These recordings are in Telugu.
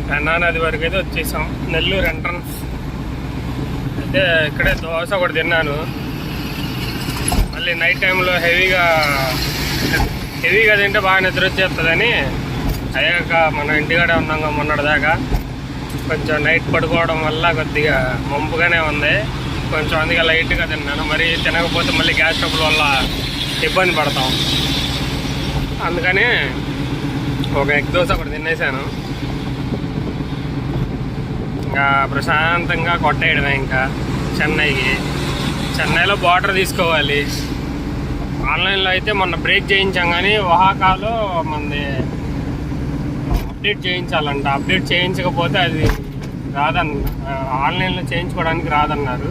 పెన్నా నది వరకు అయితే వచ్చేసాం. నెల్లూరు ఎంట్రన్స్ అయితే ఇక్కడే దోశ ఒకటి తిన్నాను. మళ్ళీ నైట్ టైంలో హెవీగా తింటే బాగా నిద్ర వచ్చేస్తుందని అయ్యాక మనం ఇంటికాడే ఉన్నాం మొన్నటి దాకా. కొంచెం నైట్ పడుకోవడం వల్ల కొద్దిగా మంపుగానే ఉంది కొంచెం, అందుకే లైట్గా తిన్నాను. మరి తినకపోతే మళ్ళీ గ్యాస్ ట్రబుల్ వల్ల ఇబ్బంది పడతాం. అందుకని ఒక ఎగ్ దోశ ఒకటి తినేసాను. ఇంకా ప్రశాంతంగా కొట్టేయడమే. ఇంకా చెన్నైలో బార్డర్ తీసుకోవాలి. ఆన్లైన్లో అయితే మొన్న బ్రేక్ చేయించాం, కానీ ఒహాకాలో మనది అప్డేట్ చేయించాలంట. అప్డేట్ చేయించకపోతే అది ఆన్లైన్లో చేయించుకోవడానికి రాదన్నారు.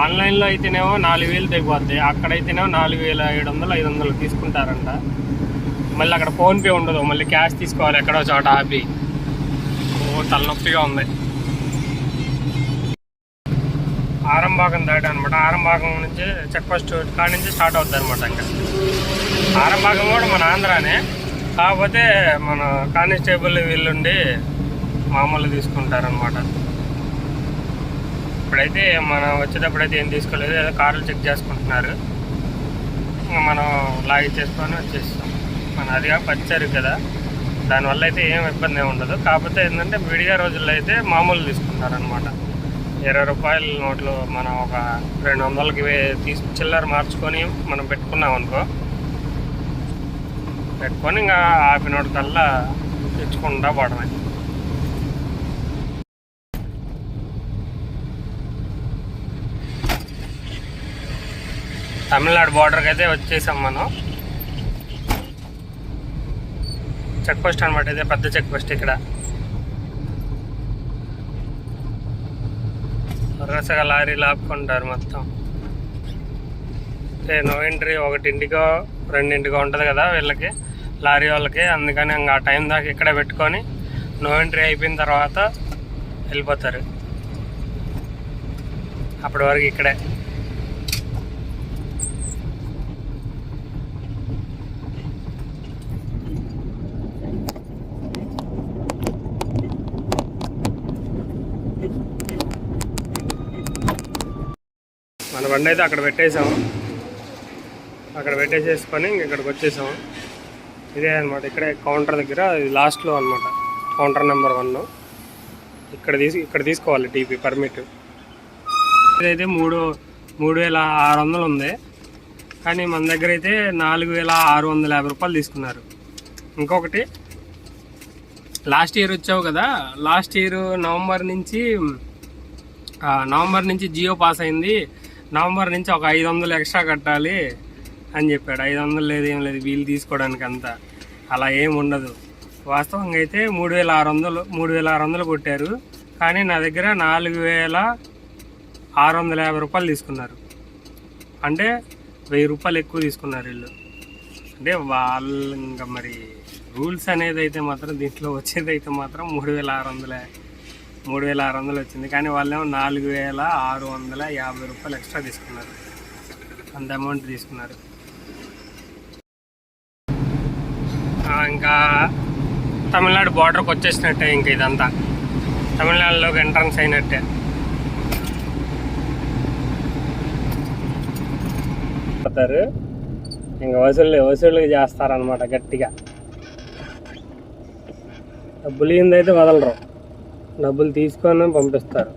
ఆన్లైన్లో అయితేనేమో 4000 తగ్గిపోద్ది, అక్కడైతేనేమో 4700 500 తీసుకుంటారంట. మళ్ళీ అక్కడ ఫోన్పే ఉండదు, మళ్ళీ క్యాష్ తీసుకోవాలి ఎక్కడో చోట ఆపి. తలనొప్పిగా ఉంది. ఆరంభాగం దాటి అనమాట. ఆరంభాగం నుంచి చెక్ పోస్ట్ కాడ నుంచి స్టార్ట్ అవుతుంది అనమాట. ఇంకా ఆరంభాగం కూడా మన ఆంధ్రానే, కాకపోతే మన కానిస్టేబుల్ వీళ్ళుండి మామూలు తీసుకుంటారనమాట. ఇప్పుడైతే మనం వచ్చేటప్పుడైతే ఏం తీసుకోలేదు, ఏదో కార్లు చెక్ చేసుకుంటున్నారు. మనం లాగిచ్చేసుకొని వచ్చేస్తాం. మన అదిగా పచ్చారు కదా, దానివల్ల అయితే ఏం ఇబ్బంది ఏమి ఉండదు. కాకపోతే ఏంటంటే విడిగా రోజుల్లో అయితే మామూలు తీసుకుంటారనమాట. 20 రూపాయల నోట్లు మనం ఒక 200కి చిల్లర మార్చుకొని మనం పెట్టుకున్నాం అనుకో, పెట్టుకొని ఇంకా ఆపినోటి కల్లా తెచ్చుకుంటా పోవడమే. తమిళనాడు బార్డర్కి అయితే వచ్చేసాం మనం. చెక్ పోస్ట్ అనమాట, అయితే పెద్ద చెక్ పోస్ట్. ఇక్కడ వరుసగా లారీలు ఆపుకుంటారు మొత్తం. నో ఎంట్రీ 1ంటికో 2ంటికో ఉంటుంది కదా వీళ్ళకి, లారీ వాళ్ళకి. అందుకని ఇంకా ఆ టైం దాకా ఇక్కడే పెట్టుకొని నో ఎంట్రీ అయిపోయిన తర్వాత వెళ్ళిపోతారు. అప్పటి వరకు ఇక్కడే. మన బండి అయితే అక్కడ పెట్టేసాము. అక్కడ పెట్టేసేసుకొని ఇక్కడికి వచ్చేసాము. ఇదే అనమాట, ఇక్కడే కౌంటర్ దగ్గర, ఇది లాస్ట్లో అనమాట. కౌంటర్ నెంబర్ 1 ఇక్కడ తీసుకోవాలి టీపీ పర్మిట్. ఇదైతే 3600 ఉంది, కానీ మన దగ్గర అయితే 4650 రూపాయలు తీసుకున్నారు. ఇంకొకటి, లాస్ట్ ఇయర్ వచ్చావు కదా, లాస్ట్ ఇయర్ నవంబర్ నుంచి జియో పాస్ అయింది, నవంబర్ నుంచి ఒక 500 ఎక్స్ట్రా కట్టాలి అని చెప్పాడు. 500 లేదు, ఏం లేదు వీళ్ళు తీసుకోవడానికి. అంతా అలా ఏం ఉండదు. వాస్తవంగా అయితే 3600 కొట్టారు, కానీ నా దగ్గర 4650 రూపాయలు తీసుకున్నారు. అంటే 1000 రూపాయలు ఎక్కువ తీసుకున్నారు వీళ్ళు. అంటే వాళ్ళు ఇంకా మరి రూల్స్ అనేది అయితే మాత్రం, దీంట్లో వచ్చేది అయితే మాత్రం 3600 వచ్చింది. కానీ వాళ్ళేమో 4650 రూపాయలు ఎక్స్ట్రా తీసుకున్నారు. అంత అమౌంట్ తీసుకున్నారు. ఇంకా తమిళనాడు బార్డర్కి వచ్చేసినట్టే. ఇంక ఇదంతా తమిళనాడులోకి ఎంట్రన్స్ అయినట్టే. ఇంకా వసూళ్ళు చేస్తారనమాట గట్టిగా. డబ్బులు ఏందైతే వదలరు, డబ్బులు తీసుకొని పంపిస్తారు.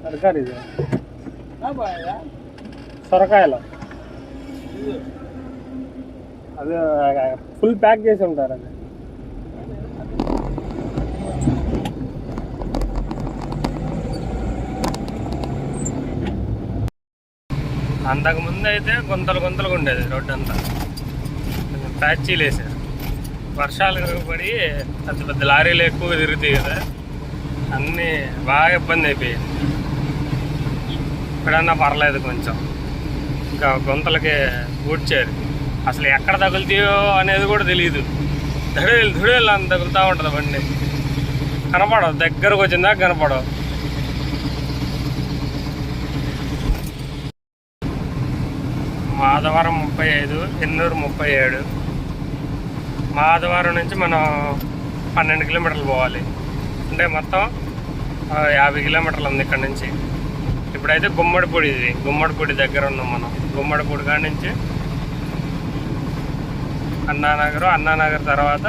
తరకారీ సొరకాయలు అదే ఫుల్ ప్యాక్ చేసి ఉంటారు. అది అంతకుముందు అయితే గుంతలు గుంతలుగా ఉండేది రోడ్డు అంతా, కొంచెం ప్యాచీలు వేసారు. వర్షాలు పడి పెద్ద పెద్ద లారీలు ఎక్కువ తిరుగుతాయి కదా, అన్నీ బాగా ఇబ్బంది అయిపోయాయి. ఇప్పుడన్నా పర్లేదు కొంచెం, ఇంకా గుంతలకి ఊడ్చారు. అసలు ఎక్కడ తగులుతాయో అనేది కూడా తెలియదు. ధుడేళ్ళు అంత తగులుతూ ఉంటుంది బండి, కనపడవు, దగ్గరకు వచ్చిందా కనపడవు. మాధవరం 35, ఎన్నూరు 37. మాధవరం నుంచి మనం 12 కిలోమీటర్లు పోవాలి, అంటే మొత్తం 50 కిలోమీటర్లు ఉంది ఇక్కడ నుంచి. ఇప్పుడైతే గుమ్మడిపూడి, ఇది గుమ్మడిపూడి దగ్గర ఉన్నాం మనం. గుమ్మడిపూడి కాడి నుంచి అన్నానగర్ తర్వాత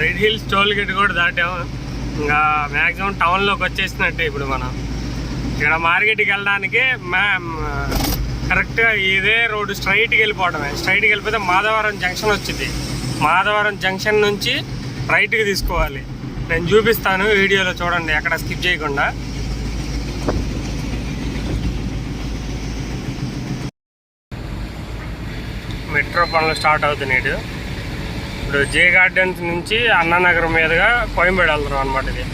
రెడ్ హిల్స్ టోల్ గేట్ కూడా దాటాము. ఇంకా మ్యాక్సిమం టౌన్లోకి వచ్చేసినట్టే ఇప్పుడు మనం. ఇక్కడ మార్కెట్కి వెళ్ళడానికి కరెక్ట్గా ఇదే రోడ్డు స్ట్రైట్కి వెళ్ళిపోవడమే. స్ట్రైట్కి వెళ్ళిపోతే మాధవరం జంక్షన్ వచ్చింది. మాధవరం జంక్షన్ నుంచి రైట్కి తీసుకోవాలి. నేను చూపిస్తాను వీడియోలో, చూడండి ఎక్కడ స్కిప్ చేయకుండా. మెట్రో పనులు స్టార్ట్ అవుతున్నాయి. ఇప్పుడు జే గార్డెన్స్ నుంచి అన్నానగర్ మీదుగా కోయంబేడు వెళ్తున్నాం అనమాట. ఇది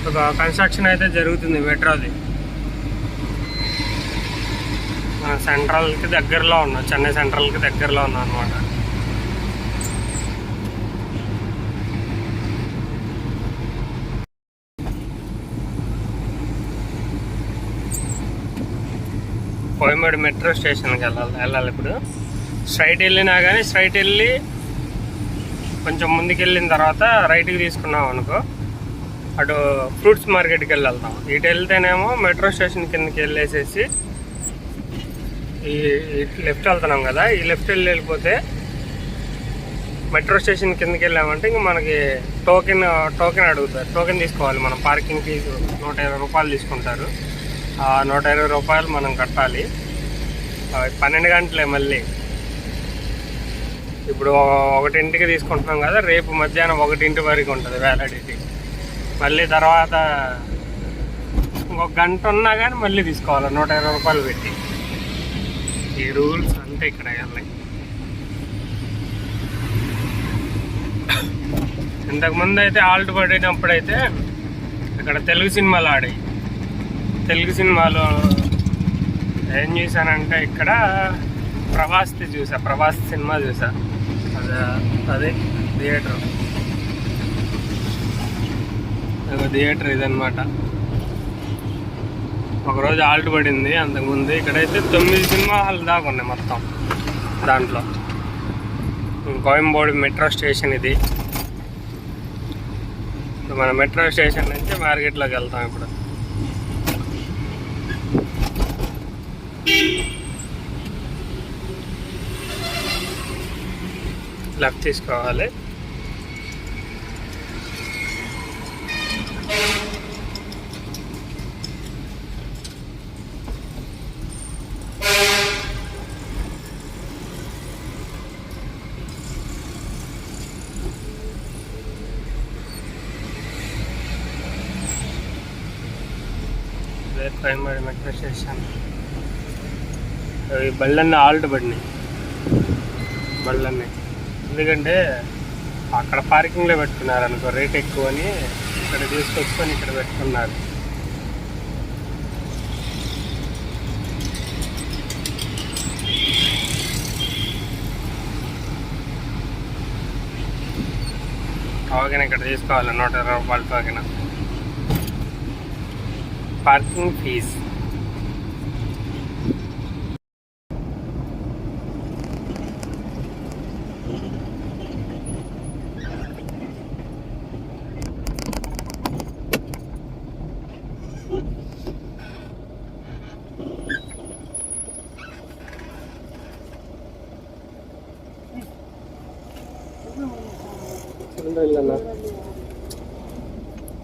ఒక కన్స్ట్రక్షన్ అయితే జరుగుతుంది మెట్రోది. సెంట్రల్కి దగ్గరలో ఉన్నాం, చెన్నై సెంట్రల్కి దగ్గరలో ఉన్నాం అనమాట. కోయంబేడు మెట్రో స్టేషన్కి వెళ్ళాలి ఇప్పుడు. స్ట్రైట్ వెళ్ళినా కానీ, స్ట్రైట్ వెళ్ళి కొంచెం ముందుకు వెళ్ళిన తర్వాత రైట్కి తీసుకున్నాం అనుకో, అటు ఫ్రూట్స్ మార్కెట్కి వెళ్తాం. ఇటు వెళ్తేనేమో మెట్రో స్టేషన్ కిందకి వెళ్ళేసేసి ఈ లెఫ్ట్ వెళ్తున్నాం కదా, ఈ లెఫ్ట్ వెళ్ళిపోతే మెట్రో స్టేషన్ కిందకి వెళ్ళామంటే ఇంక మనకి టోకెన్ అడుగుతారు. టోకెన్ తీసుకోవాలి మనం. పార్కింగ్ ఫీజు 120 రూపాయలు తీసుకుంటారు. ఆ 120 రూపాయలు మనం కట్టాలి. 12 గంటలే మళ్ళీ. ఇప్పుడు 1ంటికి తీసుకుంటున్నాం కదా, రేపు మధ్యాహ్నం 1ంటి వరకు ఉంటుంది వ్యాలిడిటీ. మళ్ళీ తర్వాత ఇంకొక గంట ఉన్నా కానీ మళ్ళీ తీసుకోవాలి 120 రూపాయలు పెట్టి. ఈ రూల్స్ అంటే ఇక్కడ వెళ్ళాయి. ఇంతకుముందు అయితే ఆల్ట్ పడినప్పుడైతే ఇక్కడ తెలుగు సినిమాలు ఆడాయి. తెలుగు సినిమాలు ఏం చూసానంటే ఇక్కడ ప్రభాస్ సినిమా చూసా. అదే థియేటర్ ఇదనమాట. ఒకరోజు ఆల్ట్ పడింది అంతకుముందు. ఇక్కడైతే 9 సినిమా హాల్ దాకా ఉన్నాయి మొత్తం దాంట్లో. కోయంబేడు మెట్రో స్టేషన్ ఇది. మన మెట్రో స్టేషన్ నుంచి మార్కెట్లోకి వెళ్తాం ఇప్పుడు. లెఫ్ట్ తీసుకోవాలి. Koyambedu metro station. ఈ బళ్ళన్నీ ఆల్ట్ పడినాయి, బళ్ళన్నీ. ఎందుకంటే అక్కడ పార్కింగ్లో పెట్టుకున్నారు అనుకో, రేట్ ఎక్కువ అని ఇక్కడ తీసుకొచ్చుకొని ఇక్కడ పెట్టుకున్నారు. టోకెన్ ఇక్కడ తీసుకోవాలి 120 రూపాయల టోకెన్. Parking fees.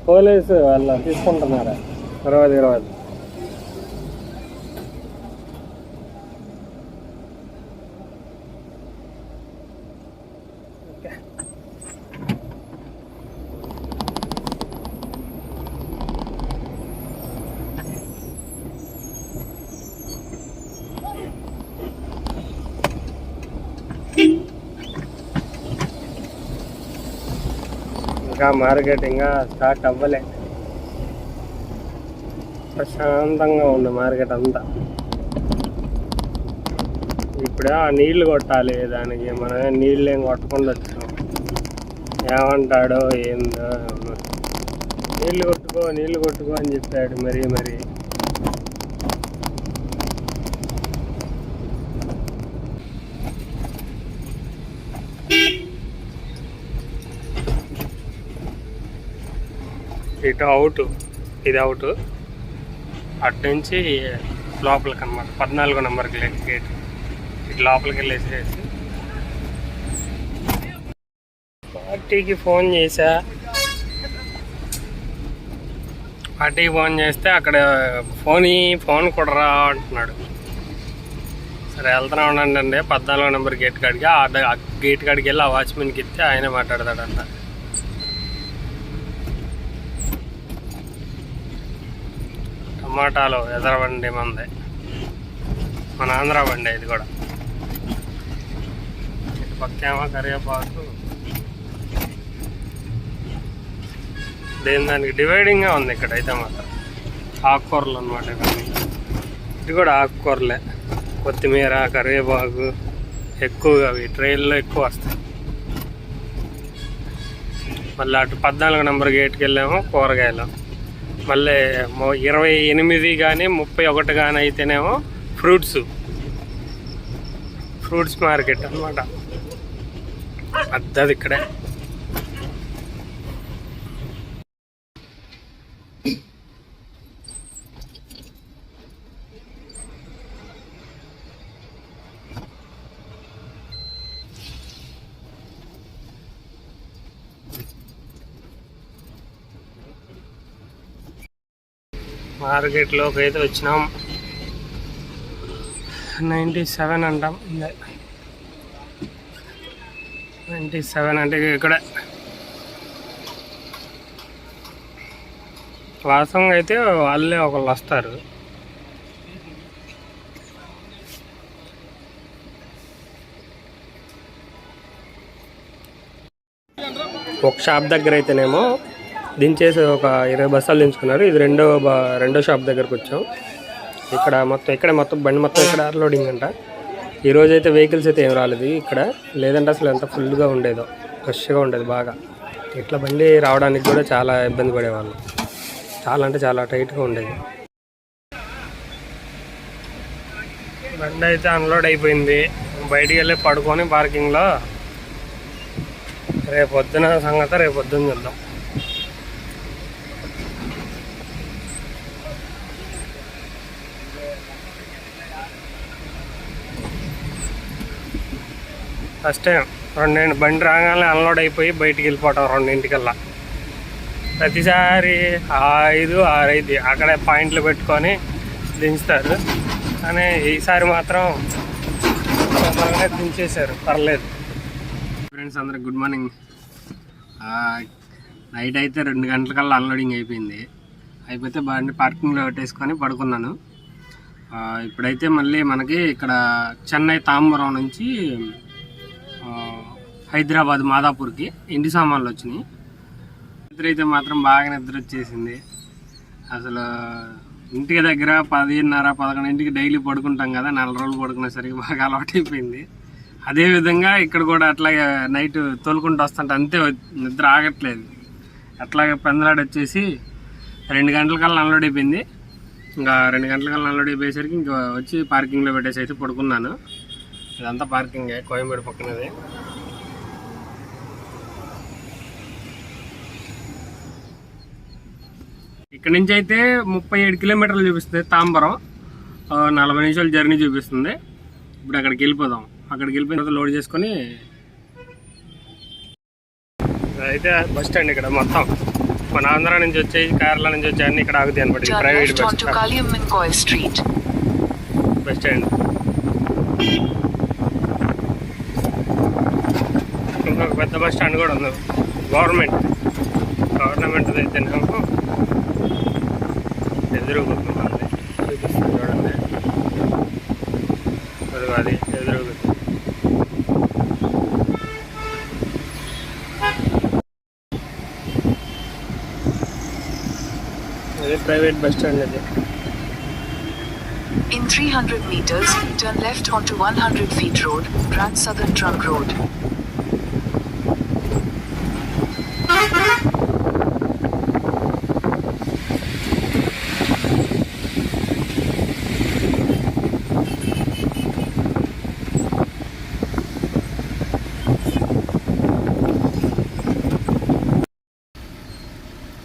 పోలీసు వాళ్ళు తీసుకుంటున్నారా 20. ఇంకా మార్కెట్ ఇంకా స్టార్ట్ అవ్వలే. ప్రశాంతంగా ఉంది మార్కెట్ అంతా. ఇప్పుడు ఆ నీళ్లు కొట్టాలి దానికి. మనం నీళ్ళు ఏం కొట్టకుండా వచ్చాం. ఏమంటాడో ఏందో. నీళ్ళు కొట్టుకో అని చెప్పాడు మరి. ఇటు అవుట్, ఇది అవుట్. అటు నుంచి లోపలికి అనమాట 14 నెంబర్కి గేట్. ఇటు లోపలికి వెళ్ళేసేసి పార్టీకి ఫోన్ చేశా. పార్టీకి ఫోన్ చేస్తే అక్కడ ఫోన్ కూడా రా అంటున్నాడు. సరే వెళ్తున్నా ఉండండి 14 నెంబర్ గేట్ కాడికి. ఆ గేట్ కాడికి వెళ్ళి ఆ వాచ్మెన్కి ఇస్తే ఆయనే మాట్లాడతాడంట. టమాటాలు ఎదర బండి మంది, మన ఆంధ్ర బండి ఇది కూడా. ఇటు పక్కేమో కరివేపాకు. దానికి డివైడింగ్గా ఉంది ఇక్కడైతే మాత్రం. ఆకుకూరలు అనమాట ఇవన్నీ. ఇది కూడా ఆకుకూరలే. కొత్తిమీర, కరివేపాకు ఎక్కువగా అవి ట్రైల్లో ఎక్కువ వస్తాయి. మళ్ళీ అటు 14 నెంబర్ గేట్కి వెళ్ళాము కూరగాయలు. మళ్ళీ 28 కానీ 31 కానీ అయితేనేమో ఫ్రూట్స్ మార్కెట్ అనమాట. పెద్దది ఇక్కడే. మార్కెట్లోకి అయితే వచ్చినాం. 97 అంటాం. 97 అంటే ఇక్కడ వాసంగా అయితే వాళ్ళే ఒకళ్ళు వస్తారు. ఒక షాప్ దగ్గర అయితేనేమో దించేసి ఒక 20 బస్తాలు దించుకున్నారు. ఇది రెండో షాప్ దగ్గరకు వచ్చాం. ఇక్కడ మొత్తం బండి మొత్తం ఇక్కడ అన్లోడింగ్ అంట. ఈరోజు అయితే వెహికల్స్ అయితే ఏం రాలేదు ఇక్కడ. లేదంటే అసలు ఎంత ఫుల్గా ఉండేదో, ఫ్రెష్గా ఉండేది బాగా. ఇట్లా బండి రావడానికి కూడా చాలా ఇబ్బంది పడేవాళ్ళు. చాలా అంటే చాలా టైట్గా ఉండేది. బండి అయితే అన్లోడ్ అయిపోయింది. బయటికి వెళ్ళి పడుకొని పార్కింగ్లో రేపొద్దున సంగతి రేపొద్దున చూద్దాం. ఫస్ట్ టైం బండి రాగానే అన్లోడ్ అయిపోయి బయటికి వెళ్ళిపోవటం 2:00కల్లా. ప్రతిసారి 5, 6 అయితే అక్కడే పాయింట్లు పెట్టుకొని దించుతారు. కానీ ఈసారి మాత్రం తొందరగా దించేశారు, పర్లేదు. ఫ్రెండ్స్ అందరికి గుడ్ మార్నింగ్. నైట్ అయితే 2 గంటలకల్లా అన్లోడింగ్ అయిపోయింది. అయిపోతే బండి పార్కింగ్లో పెట్టేసుకొని పడుకున్నాను. ఇప్పుడైతే మళ్ళీ మనకి ఇక్కడ చెన్నై తాంబరం నుంచి హైదరాబాద్ మాదాపూర్కి ఇంటి సామాన్లు వచ్చినాయి. నిద్ర అయితే మాత్రం బాగా నిద్ర వచ్చేసింది. అసలు ఇంటికి దగ్గర 10:30, 11ంటికి డైలీ పడుకుంటాం కదా. 4 రోజులు పడుకునేసరికి బాగా అలవాటు అయిపోయింది. అదేవిధంగా ఇక్కడ కూడా అట్లాగే నైట్ తోలుకుంటూ వస్తుంటే అంతే నిద్ర ఆగట్లేదు. అట్లాగే పెందలాడి వచ్చేసి 2 గంటలకల్లా అన్లోడ్ అయిపోయింది. ఇంకా 2 గంటలకల్లా అన్లోడ్ అయిపోయేసరికి ఇంకా వచ్చి పార్కింగ్లో పెట్టేసి అయితే పడుకున్నాను. ఇదంతా పార్కింగే, కోయంబేడు పక్కనది. ఇక్కడ నుంచి అయితే 37 కిలోమీటర్లు చూపిస్తుంది తాంబరం. 40 నిమిషాలు జర్నీ చూపిస్తుంది. ఇప్పుడు అక్కడికి వెళ్ళిపోదాం. అక్కడికి వెళ్ళిపోయిన తర్వాత లోడ్ చేసుకొని అయితే బస్ స్టాండ్ ఇక్కడ మొత్తం మన ఆంధ్ర నుంచి వచ్చాయి, కేరళ నుంచి వచ్చాయి అన్ని ఇక్కడ ఆగుతాయి అనమాట. ఇది ప్రైవేట్ బస్ స్టాండ్. ఇంకొక పెద్ద బస్ స్టాండ్ కూడా ఉంది గవర్నమెంట్ అయితే నాకు ఎదురుగుతుంది. చూపిస్తుంది చూడండి, అది ఎదురుగుతుంది. అదే ప్రైవేట్ బస్ స్టాండ్ అది. In 300 meters, turn left onto 100 feet road, Trans Southern Trunk Road.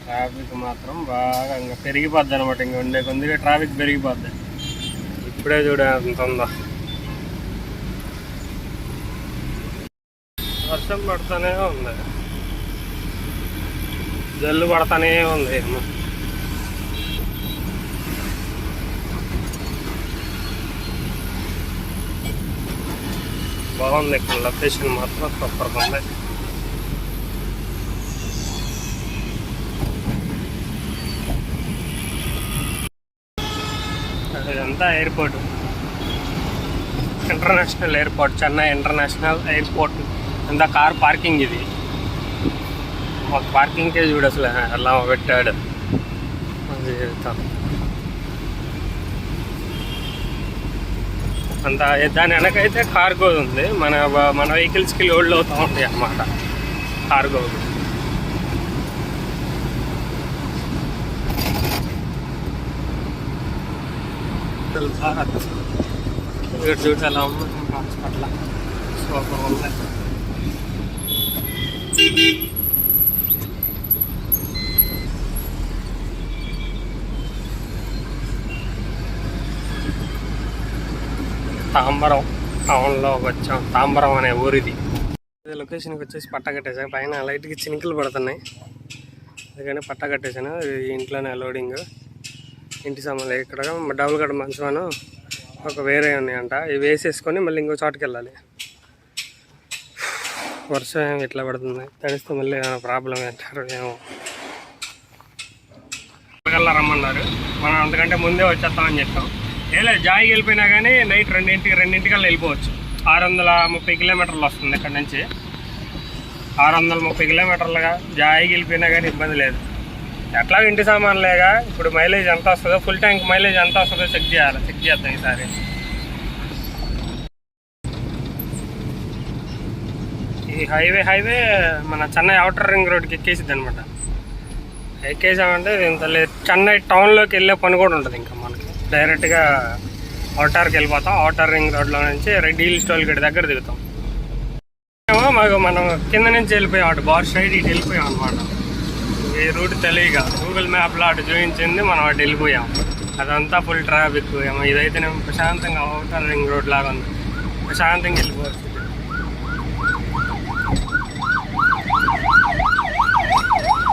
Traffic మాత్రం బాగా ఇంకా పెరిగిపోద్ది అనమాట. ఇంక ఉండే కొద్దిగా ట్రాఫిక్ పెరిగిపోద్ది. ఇప్పుడే చూడ అంత ఉందా. వర్షం పడుతూనే ఉంది, జల్లు పడతానే ఉంది. బాగుంది ఇక్కడ లొకేషన్ మాత్రం సూపర్గా ఉంది. ఇదంతా airport, international airport, Chennai international airport. అంతా కార్ పార్కింగ్. ఇది ఒక పార్కింగ్కే చూడు అసలు ఎలా పెట్టాడు. అది అంత దాని వెనకైతే కార్గో ఉంది. మన వెహికల్స్కి లోడ్లు అవుతూ ఉంటాయి అన్నమాట కార్గో. ఇక్కడ చూసి ఎలా ఉంది హాస్పిటల్, సూపర్ ఉంది. తాంబరం టౌన్లోకి వచ్చాం. తాంబరం అనే ఊరిది. లొకేషన్కి వచ్చేసి పట్ట కట్టేసాను. పైన లైట్కి చినుకులు పడుతున్నాయి, అందుకని పట్ట కట్టేసాను. ఇంట్లోనే లోడింగ్, ఇంటి సామాన్లు. ఇక్కడ డబుల్ గడ మంచమాను ఒక వేరే ఉన్నాయంట. ఇవి వేసేసుకొని మళ్ళీ ఇంకో చోటుకి వెళ్ళాలి. వర్షం ఇట్లా పడుతుంది, తడిస్తే మళ్ళీ ఏమైనా ప్రాబ్లం అంటారు ఏమో. కల్లా రమ్మన్నారు, మనం అంతకంటే ముందే వచ్చేస్తామని చెప్పాం. లేదు జాయికి వెళ్ళిపోయినా కానీ నైట్ రెండింటికల్లా వెళ్ళిపోవచ్చు. 630 కిలోమీటర్లు వస్తుంది ఇక్కడ నుంచి. 630 కిలోమీటర్లుగా జాయికి వెళ్ళిపోయినా కానీ ఇబ్బంది లేదు. ఎట్లా ఇంటి సామాన్లేగా. ఇప్పుడు మైలేజ్ ఎంత వస్తుందో, ఫుల్ ట్యాంక్ మైలేజ్ ఎంత వస్తుందో చెక్ చేద్దాం ఈసారి. ఈ హైవే మన చెన్నై అవుటర్ రింగ్ రోడ్కి ఎక్కేసిద్ది అనమాట. ఎక్కేసామంటే ఇంత లేదు, చెన్నై టౌన్లోకి వెళ్ళే పని కూడా ఉంటుంది. ఇంకా మనకి డైరెక్ట్గా అవుటర్కి వెళ్ళిపోతాం. అవుటర్ రింగ్ రోడ్లో నుంచి రెడ్ హిల్స్ టోల్ గేట్ దగ్గర దిగుతాం. మనం కింద నుంచి వెళ్ళిపోయాం, అటు బార్ సైడ్ ఇటు వెళ్ళిపోయాం అనమాట. ఈ రూట్ తెలియక గూగుల్ మ్యాప్లో అటు చూపించింది, మనం అటు వెళ్ళిపోయాం. అదంతా ఫుల్ ట్రాఫిక్. ఇదైతే నేను ప్రశాంతంగా అవుటర్ రింగ్ రోడ్ లాగా ఉంది, ప్రశాంతంగా వెళ్ళిపోవచ్చు.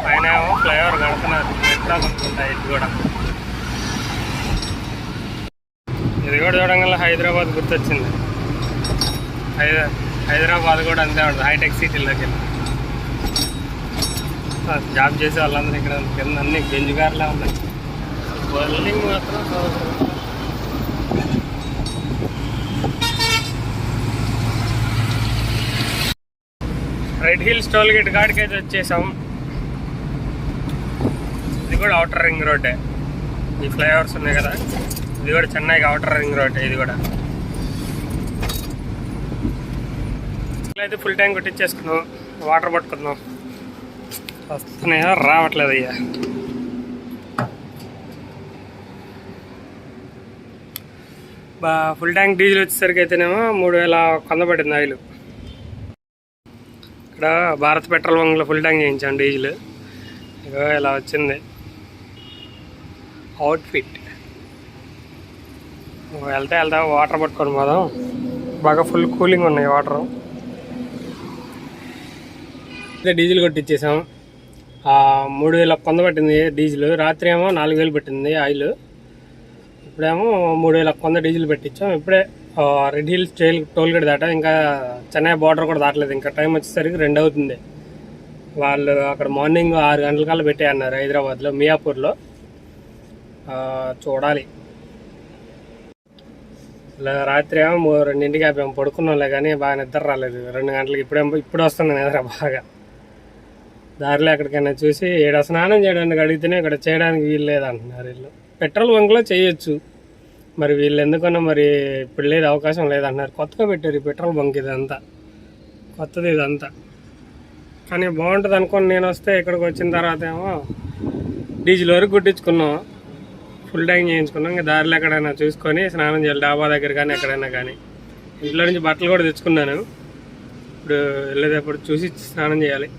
పైన ఫ్లైఓవర్ కడుతున్నారు, మెట్రో కనుక్కుంటాయి. ఇది కూడా చూడంగా హైదరాబాద్ గుర్తొచ్చింది. హైదరాబాద్ కూడా అంతే ఉంటుంది, హైటెక్ సిటీలోకి వెళ్ళి. జాబ్ చేసే వాళ్ళందరూ ఇక్కడ కింద అన్ని బెంజుగారులా ఉన్నాయి. బిల్డింగ్ మాత్రం రెడ్ హిల్స్ టోల్ గేట్ కాడికి అయితే వచ్చేసాం. ఇది కూడా అవుటర్ రింగ్ రోడ్డే. ఈ ఫ్లైఓవర్స్ ఉన్నాయి కదా, ఇది కూడా చెన్నైకి అవుటర్ రింగ్ రోడ్. ఇది కూడా అయితే ఫుల్ ట్యాంక్ కొట్టించేసుకున్నాం, వాటర్ పట్టుకుందాం. వస్తున్నాయో రావట్లేదు అయ్యా. ఫుల్ ట్యాంక్ డీజిల్ వచ్చేసరికి అయితేనేమో 3100 పట్టింది ఆయిల్. ఇక్కడ భారత్ పెట్రోల్ బంక్లో ఫుల్ ట్యాంక్ చేయించాను డీజిల్. ఇక ఇలా వచ్చింది అవుట్ఫిట్. వెళ్తా వాటర్ పట్టుకొని పోదాం. బాగా ఫుల్ కూలింగ్ ఉన్నాయి వాటరు. డీజిల్ కొట్టించేసాం. 3100 పట్టింది డీజిల్. రాత్రి ఏమో 4000 పట్టింది ఆయిల్. ఇప్పుడేమో 3100 డీజిల్ పెట్టించాం. ఇప్పుడే రెడ్ హిల్స్ టోల్ గేట్ దాటా. ఇంకా చెన్నై బార్డర్ కూడా దాటలేదు. ఇంకా టైం వచ్చేసరికి 2 అవుతుంది. వాళ్ళు అక్కడ మార్నింగ్ 6 గంటలకల్లా పెట్టే అన్నారు హైదరాబాద్లో, మియాపూర్లో. చూడాలి. రాత్రి ఏమో 2ంటికి ఆపాము, పడుకున్నాంలే కానీ బాగా నిద్ర రాలేదు. 2 గంటలకి ఇప్పుడు వస్తుంది నిద్ర బాగా. దారిలో ఎక్కడికైనా చూసి ఇక్కడ స్నానం చేయడానికి అడిగితేనే ఇక్కడ చేయడానికి వీలు లేదంటున్నారు వీళ్ళు. పెట్రోల్ బంక్లో చేయొచ్చు, మరి వీళ్ళు ఎందుకన్నా మరి ఇప్పుడు లేదు, అవకాశం లేదంటున్నారు. కొత్తగా పెట్టారు ఈ పెట్రోల్ బంక్, ఇదంతా కొత్తది ఇదంతా. కానీ బాగుంటుంది అనుకోని నేను వస్తే ఇక్కడికి వచ్చిన తర్వాత ఏమో డీజిల్ వరకు కొట్టించుకున్నాం, ఫుల్ ట్యాంక్ చేయించుకున్నాం. ఇంకా దారిలో ఎక్కడైనా చూసుకొని స్నానం చేయాలి, డాబా దగ్గర కానీ ఎక్కడైనా కానీ. ఇంట్లో నుంచి బట్టలు కూడా తెచ్చుకున్నాను, ఇప్పుడు వెళ్ళేటప్పుడు చూసి స్నానం చేయాలి.